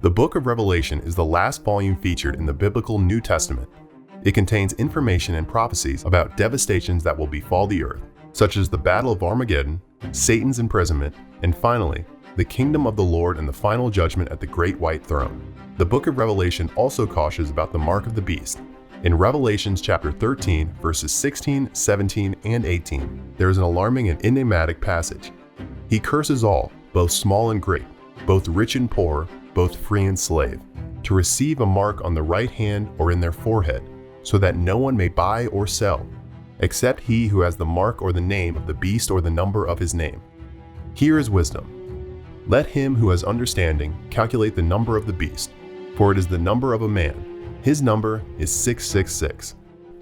The Book of Revelation is the last volume featured in the biblical New Testament. It contains information and prophecies about devastations that will befall the earth, such as the Battle of Armageddon, Satan's imprisonment, and finally, the kingdom of the Lord and the final judgment at the great white throne. The Book of Revelation also cautions about the mark of the beast. In Revelations chapter 13, verses 16, 17, and 18, there is an alarming and enigmatic passage. He curses all, both small and great, both rich and poor, both free and slave, to receive a mark on the right hand or in their forehead, so that no one may buy or sell, except he who has the mark or the name of the beast or the number of his name. Here is wisdom. Let him who has understanding calculate the number of the beast, for it is the number of a man. His number is 666.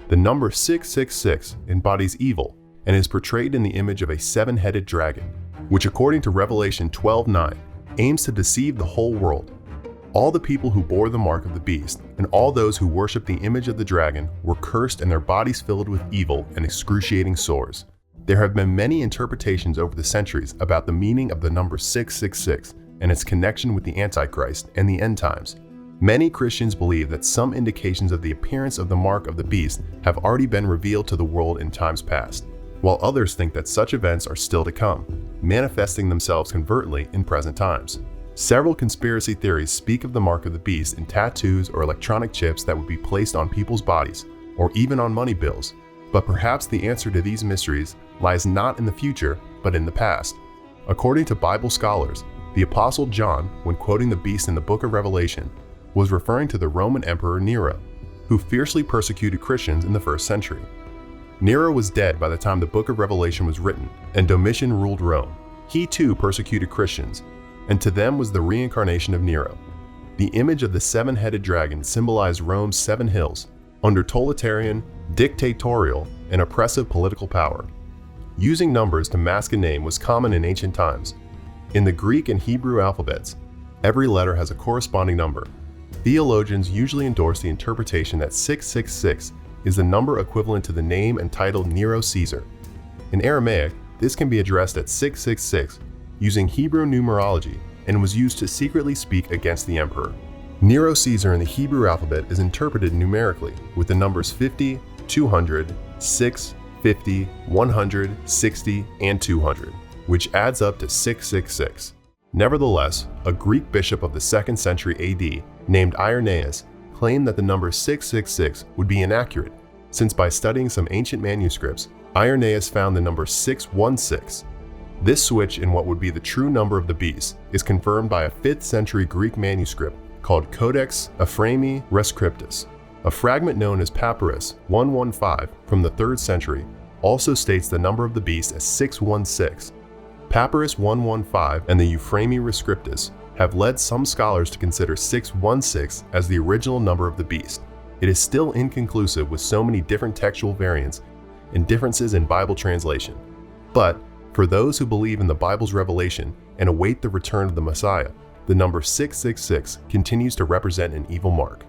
The number 666 embodies evil and is portrayed in the image of a seven-headed dragon, which according to Revelation 12:9, aims to deceive the whole world. All the people who bore the mark of the beast and all those who worship the image of the dragon were cursed and their bodies filled with evil and excruciating sores. There have been many interpretations over the centuries about the meaning of the number 666 and its connection with the Antichrist and the end times. Many Christians believe that some indications of the appearance of the mark of the beast have already been revealed to the world in times past, while others think that such events are still to come, manifesting themselves covertly in present times. Several conspiracy theories speak of the mark of the beast in tattoos or electronic chips that would be placed on people's bodies, or even on money bills. But perhaps the answer to these mysteries lies not in the future, but in the past. According to Bible scholars, the Apostle John, when quoting the beast in the Book of Revelation, was referring to the Roman Emperor Nero, who fiercely persecuted Christians in the 1st century. Nero was dead by the time the Book of Revelation was written, and Domitian ruled Rome. He too persecuted Christians, and to them was the reincarnation of Nero. The image of the seven-headed dragon symbolized Rome's 7 hills, under totalitarian, dictatorial, and oppressive political power. Using numbers to mask a name was common in ancient times. In the Greek and Hebrew alphabets, every letter has a corresponding number. Theologians usually endorse the interpretation that 666 is the number equivalent to the name and title Nero Caesar. In Aramaic, this can be addressed at 666 using Hebrew numerology and was used to secretly speak against the emperor. Nero Caesar in the Hebrew alphabet is interpreted numerically with the numbers 50, 200, 6, 50, 100, 60, and 200, which adds up to 666. Nevertheless, a Greek bishop of the 2nd century AD named Irenaeus claimed that the number 666 would be inaccurate, since by studying some ancient manuscripts, Irenaeus found the number 616. This switch in what would be the true number of the beast is confirmed by a 5th century Greek manuscript called CODEX EPHRAEMI RESCRIPTUS. A fragment known as PAPYRUS 115 from the 3rd century also states the number of the beast as 616. Papyrus 115 and the EPHRAEMI RESCRIPTUS have led some scholars to consider 616 as the original number of the beast. It is still inconclusive with so many different textual variants and differences in Bible translation. But for those who believe in the Bible's revelation and await the return of the Messiah, the number 666 continues to represent an evil mark.